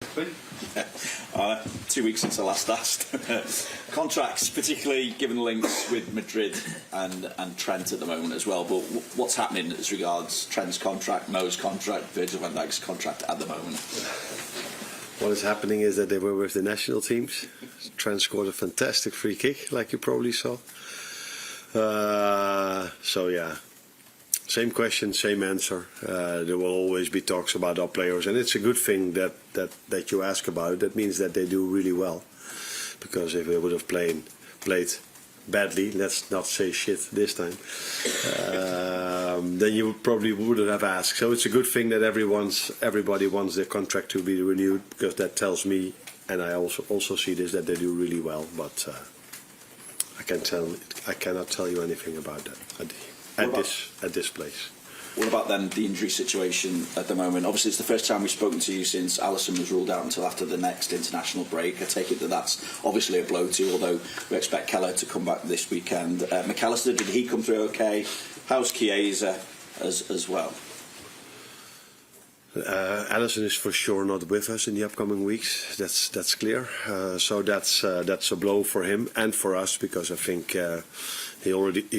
2 weeks since I last asked. Contracts, particularly given the links with Madrid and Trent at the moment as well. But what's happening as regards Trent's contract, Mo's contract, Virgil van Dijk's contract at the moment? What is happening is that they were with the national teams. Trent scored a fantastic free kick, like you probably saw. So yeah, same question, same answer. There will always be talks about our players, and it's a good thing that you ask about it. That means that they do really well. Because if they would have played badly, let's not say shit this time, then you probably wouldn't have asked. So it's a good thing that everybody wants their contract to be renewed, because that tells me, and I also see this, that they do really well. But I cannot tell you anything about that at this place. What about then the injury situation at the moment? Obviously, it's the first time we've spoken to you since Alisson was ruled out until after the next international break. I take it that that's obviously a blow to you, although we expect Keller to come back this weekend. McAllister, did he come through okay? How's Chiesa as well? Alisson is for sure not with us in the upcoming weeks. That's clear. So that's a blow for him and for us, because I think he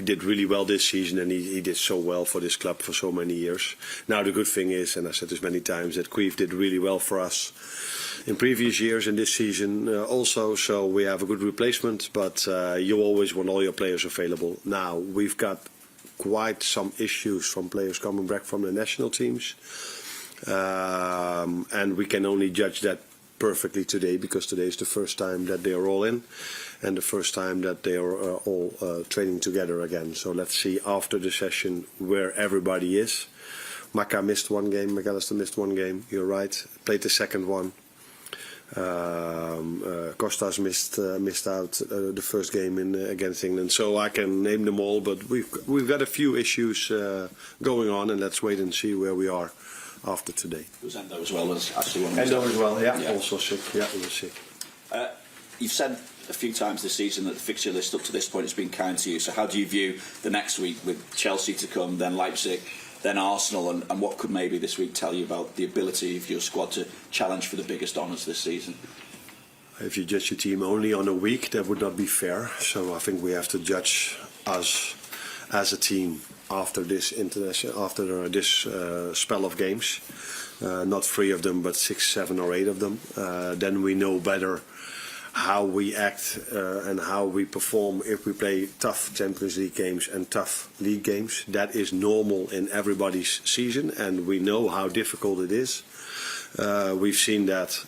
did really well this season, and he did so well for this club for so many years. Now the good thing is, and I said this many times, that Cruyff did really well for us in previous years and this season also. So we have a good replacement, but you always want all your players available. Now we've got quite some issues from players coming back from the national teams. And we can only judge that perfectly today, because today is the first time that they are all in, and the first time that they are all training together again. So let's see after the session where everybody is. Maka missed one game, McAllister missed one game, you're right, played the second one. Costas missed out the first game against England. So I can name them all, but we've got a few issues going on, and let's wait and see where we are after today. Was Endo as well as actually one? Endo as well, yeah, also sick. Yeah, he was sick. You've said a few times this season that the fixture list up to this point has been kind to you. So how do you view the next week with Chelsea to come, then Leipzig, then Arsenal, and what could maybe this week tell you about the ability of your squad to challenge for the biggest honours this season? If you judge your team only on a week, that would not be fair. So I think we have to judge us as a team after this spell of games, not 3 of them, but 6, 7 or 8 of them. Then we know better how we act and how we perform if we play tough Champions League games and tough league games. That is normal in everybody's season, and we know how difficult it is. We've seen that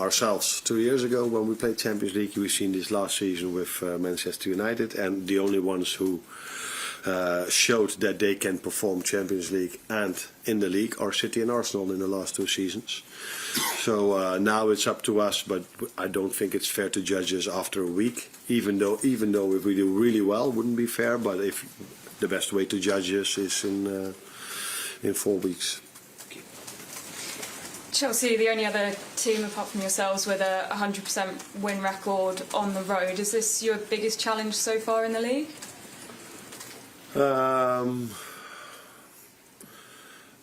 ourselves 2 years ago when we played Champions League. We've seen this last season with Manchester United, and the only ones who showed that they can perform Champions League and in the league are City and Arsenal in the last 2 seasons. So now it's up to us, but I don't think it's fair to judge us after a week. Even though if we do really well, it wouldn't be fair. But if the best way to judge us is in 4 weeks. Chelsea, the only other team apart from yourselves with a 100% win record on the road. Is this your biggest challenge so far in the league?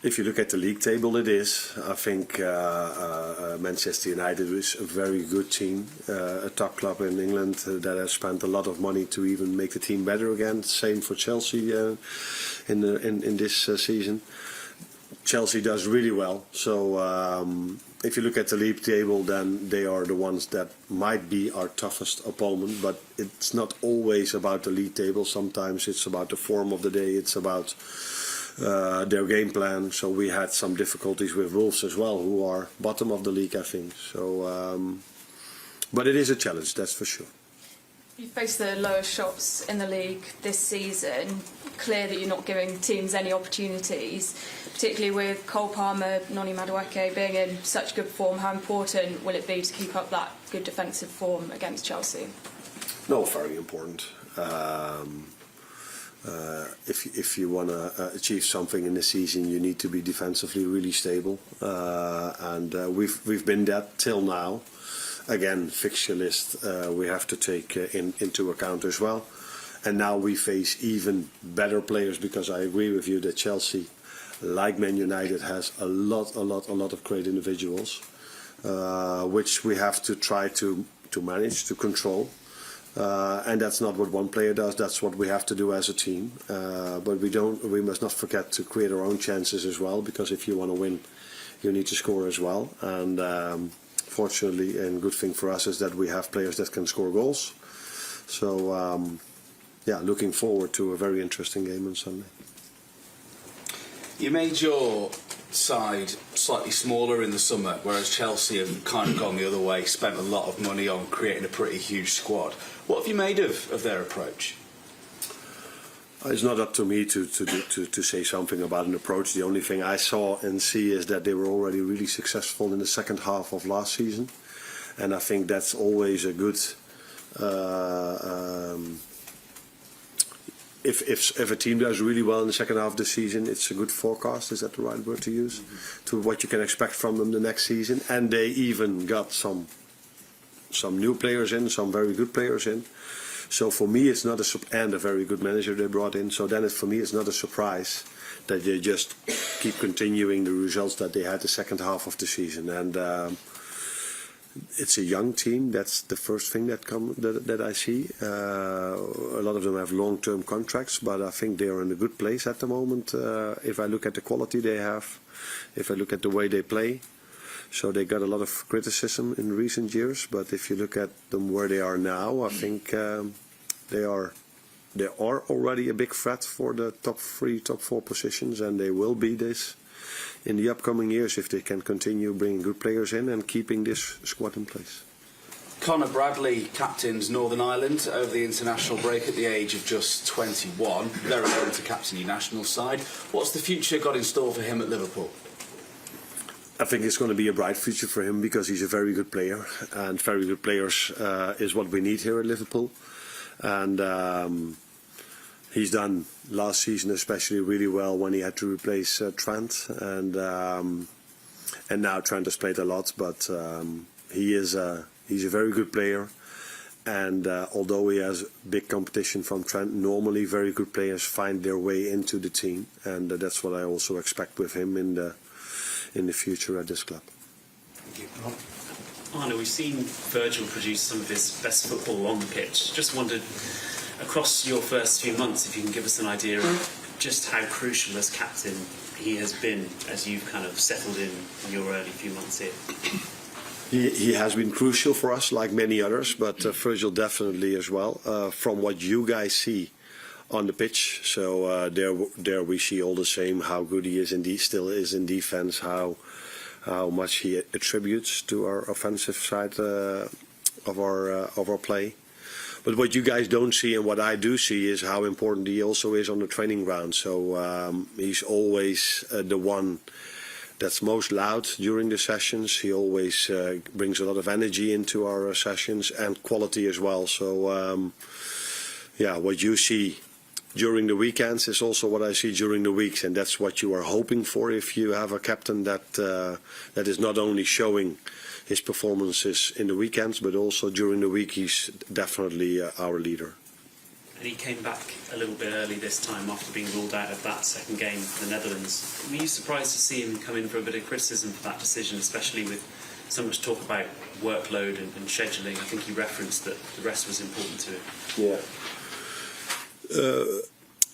If you look at the league table, it is. I think Manchester United is a very good team, a top club in England that has spent a lot of money to even make the team better again. Same for Chelsea in this season. Chelsea does really well. So if you look at the league table, then they are the ones that might be our toughest opponent. But it's not always about the league table. Sometimes it's about the form of the day. It's about their game plan. So we had some difficulties with Wolves as well, who are bottom of the league, I think. So, but it is a challenge, that's for sure. You faced the lowest shots in the league this season. Clear that you're not giving teams any opportunities, particularly with Cole Palmer, Noni Madueke being in such good form. How important will it be to keep up that good defensive form against Chelsea? No, very important. If you want to achieve something in the season, you need to be defensively really stable, and we've been that till now. Again, fixture list we have to take into account as well. And now we face even better players, because I agree with you that Chelsea, like Man United, has a lot of great individuals. which we have to try to manage, to control. And that's not what one player does. That's what we have to do as a team. But we must not forget to create our own chances as well, because if you want to win, you need to score as well. And fortunately, and good thing for us is that we have players that can score goals. So looking forward to a very interesting game on Sunday. You made your side slightly smaller in the summer, whereas Chelsea have kind of gone the other way, spent a lot of money on creating a pretty huge squad. What have you made of their approach? It's not up to me to say something about an approach. The only thing I saw and see is that they were already really successful in the second half of last season, and I think that's always a good. If a team does really well in the second half of the season, it's a good forecast. Is that the right word to use? Mm-hmm. To what you can expect from them the next season. And they even got some new players in, some very good players in. So for me, it's not and a very good manager they brought in. So then for me, it's not a surprise that they just keep continuing the results that they had the second half of the season. And it's a young team. That's the first thing that I see. A lot of them have long-term contracts, but I think they are in a good place at the moment. If I look at the quality they have, if I look at the way they play, so they got a lot of criticism in recent years. But if you look at them where they are now, I think they are already a big threat for the top 3, top 4 positions, and they will be this in the upcoming years if they can continue bringing good players in and keeping this squad in place. Conor Bradley captains Northern Ireland over the international break at the age of just 21. Very able to captain your national side. What's the future got in store for him at Liverpool? I think it's going to be a bright future for him because he's a very good player, and very good players is what we need here at Liverpool. And he's done last season especially really well when he had to replace Trent, and now Trent has played a lot, but he's a very good player, and although he has big competition from Trent, normally very good players find their way into the team, and that's what I also expect with him in the future at this club. Thank you. Arne, we've seen Virgil produce some of his best football on the pitch. Just wondered, across your first few months, if you can give us an idea of just how crucial as captain he has been as you've kind of settled in your early few months here. He has been crucial for us, like many others, but Virgil definitely as well. From what you guys see on the pitch, so there we see all the same, how good he is still is in defense, how much he attributes to our offensive side of our play. But what you guys don't see and what I do see is how important he also is on the training ground. So he's always the one that's most loud during the sessions. He always brings a lot of energy into our sessions and quality as well. So what you see during the weekends is also what I see during the weeks, and that's what you are hoping for if you have a captain that is not only showing his performances in the weekends, but also during the week. He's definitely our leader. And he came back a little bit early this time after being ruled out of that second game for the Netherlands. Were you surprised to see him come in for a bit of criticism for that decision, especially with so much talk about workload and scheduling? I think you referenced that the rest was important to him. Yeah.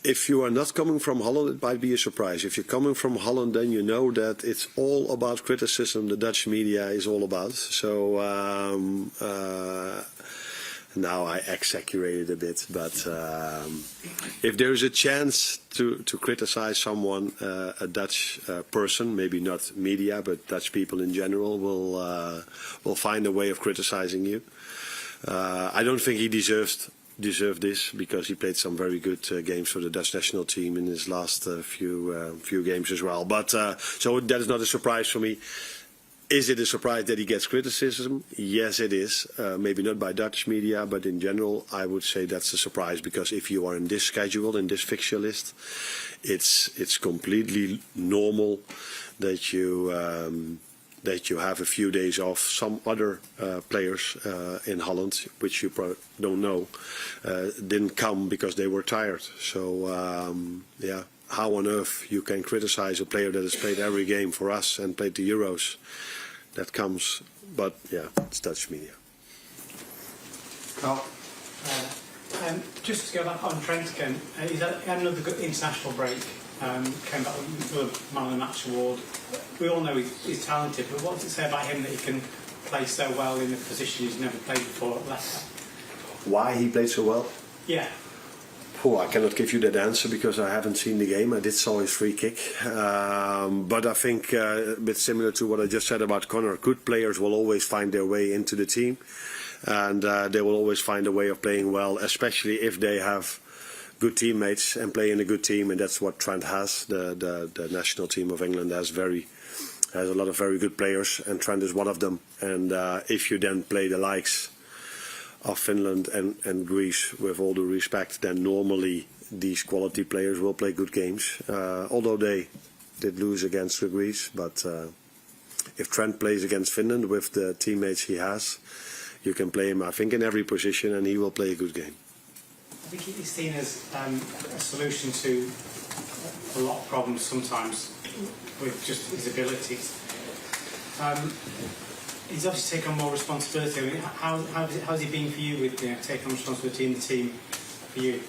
If you are not coming from Holland, it might be a surprise. If you're coming from Holland, then you know that it's all about criticism. The Dutch media is all about. So now I exaggerated a bit, but if there is a chance to criticize someone, a Dutch person, maybe not media, but Dutch people in general, will find a way of criticizing you. I don't think he deserved this because he played some very good games for the Dutch national team in his last few games as well. But so that is not a surprise for me. Is it a surprise that he gets criticism? Yes, it is. Maybe not by Dutch media, but in general, I would say that's a surprise, because if you are in this schedule, in this fixture list, it's completely normal that you have a few days off. Some other players in Holland, which you probably don't know, didn't come because they were tired. So how on earth you can criticize a player that has played every game for us and played the Euros, that comes but yeah, it's Dutch media. Carl? Just to go back on Trent again, he had another good international break, came back with a Man of the Match award. We all know he's talented, but what does it say about him that he can play so well in a position he's never played before at Leicester? Why he played so well? Yeah. Oh, I cannot give you that answer because I haven't seen the game. I did saw his free kick. But I think a bit similar to what I just said about Connor, good players will always find their way into the team. And they will always find a way of playing well, especially if they have good teammates and play in a good team. And that's what Trent has. The national team of England has a lot of very good players, and Trent is one of them. And if you then play the likes of Finland and Greece, with all due respect, then normally these quality players will play good games. Although they did lose against Greece, but if Trent plays against Finland with the teammates he has, you can play him, I think, in every position, and he will play a good game. I think he's seen as a solution to a lot of problems sometimes with just his abilities. He's obviously taken on more responsibility. I mean, how's he been for you with taking on responsibility in the team for you?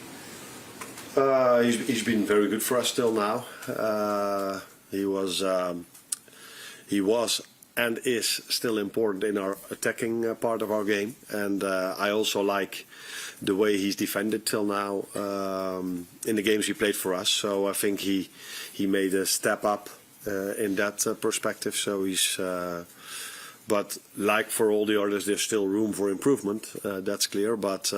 He's been very good for us till now. He was and is still important in our attacking part of our game, and I also like the way he's defended till now in the games he played for us. So I think he made a step up in that perspective. So he's but like for all the others, there's still room for improvement. That's clear, but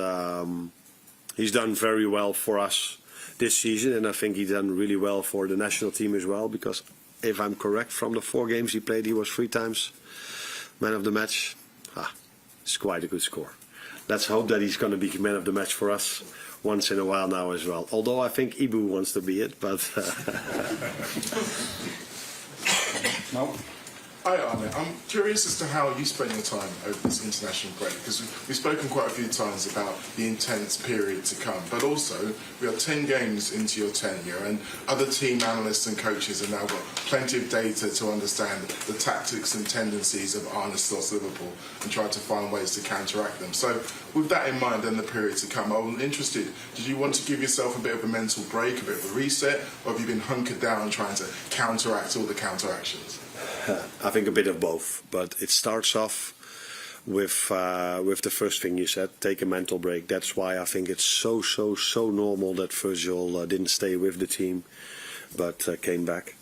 he's done very well for us this season, and I think he's done really well for the national team as well, because if I'm correct, from the 4 games he played, he was 3 times man of the match. It's quite a good score. Let's hope that he's going to be man of the match for us once in a while now as well. Although I think Ibu wants to be it, but... No. Hi Arne, I'm curious as to how you spend your time over this international break, because we've spoken quite a few times about the intense period to come, but also we are 10 games into your tenure, and other team analysts and coaches have now got plenty of data to understand the tactics and tendencies of Arne Slot's Liverpool and try to find ways to counteract them. So with that in mind and the period to come, I'm interested, did you want to give yourself a bit of a mental break, a bit of a reset, or have you been hunkered down trying to counteract all the counteractions? I think a bit of both, but it starts off with the first thing you said, take a mental break. That's why I think it's so normal that Virgil didn't stay with the team, but came back.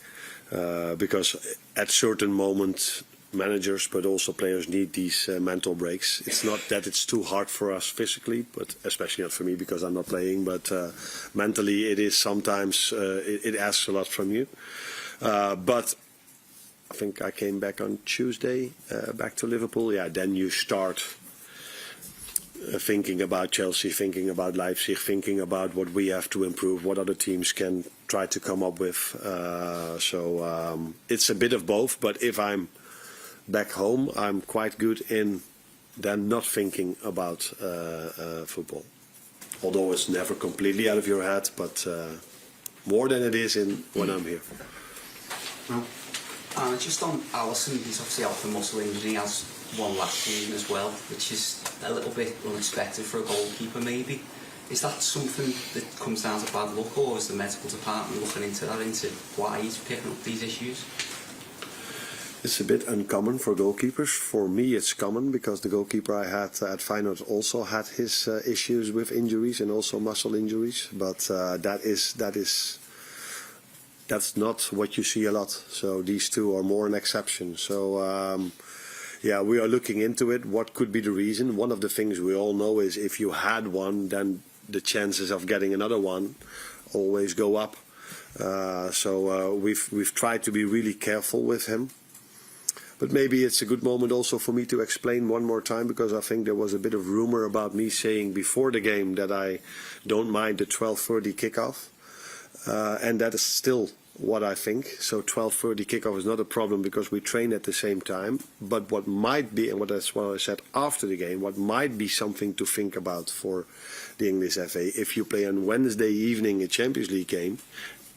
Because at certain moments, managers but also players need these mental breaks. It's not that it's too hard for us physically, but especially not for me because I'm not playing, but mentally it is sometimes, it asks a lot from you. But I think I came back on Tuesday, back to Liverpool. Yeah, then you start thinking about Chelsea, thinking about Leipzig, thinking about what we have to improve, what other teams can try to come up with. So it's a bit of both, but if I'm back home, I'm quite good in then not thinking about football. Although it's never completely out of your head, but more than it is when I'm here. No. Just on Alisson, he's obviously out for muscle injury. He has one last season as well, which is a little bit unexpected for a goalkeeper maybe. Is that something that comes down to bad luck, or is the medical department looking into that, into why he's picking up these issues? It's a bit uncommon for goalkeepers. For me it's common because the goalkeeper I had at Feyenoord also had his issues with injuries and also muscle injuries, but that's not what you see a lot. So these two are more an exception. So yeah, we are looking into it. What could be the reason? One of the things we all know is if you had one, then the chances of getting another one always go up. So we've tried to be really careful with him. But maybe it's a good moment also for me to explain one more time, because I think there was a bit of rumor about me saying before the game that I don't mind the 12:30 kickoff. And that is still what I think. So 12:30 kickoff is not a problem because we train at the same time. But what might be, and that's what I said after the game, what might be something to think about for the English FA, if you play on Wednesday evening a Champions League game,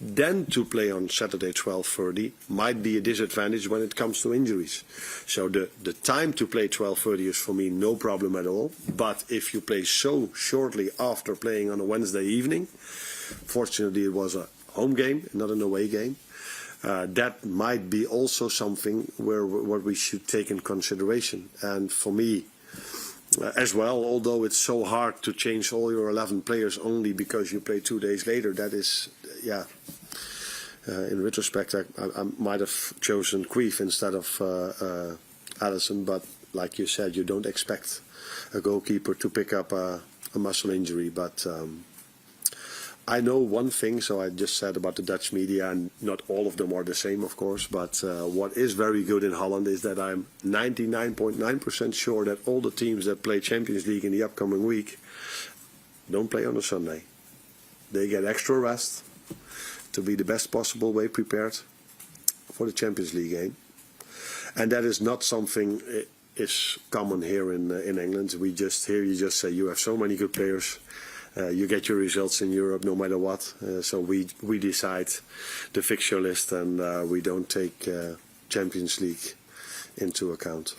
then to play on Saturday 12:30 might be a disadvantage when it comes to injuries. So the time to play 12:30 is for me no problem at all. But if you play so shortly after playing on a Wednesday evening, fortunately it was a home game, not an away game, that might be also something what we should take in consideration. And for me, as well, although it's so hard to change all your 11 players only because you play 2 days later, that is, in retrospect, I might have chosen Queef instead of Alisson, but like you said, you don't expect a goalkeeper to pick up a muscle injury. But I know one thing, so I just said about the Dutch media, and not all of them are the same, of course, but what is very good in Holland is that I'm 99.9% sure that all the teams that play Champions League in the upcoming week don't play on a Sunday. They get extra rest to be the best possible way prepared for the Champions League game. And that is not something is common here in England. You just say you have so many good players. You get your results in Europe no matter what. So we decide the fixture list, and we don't take Champions League into account.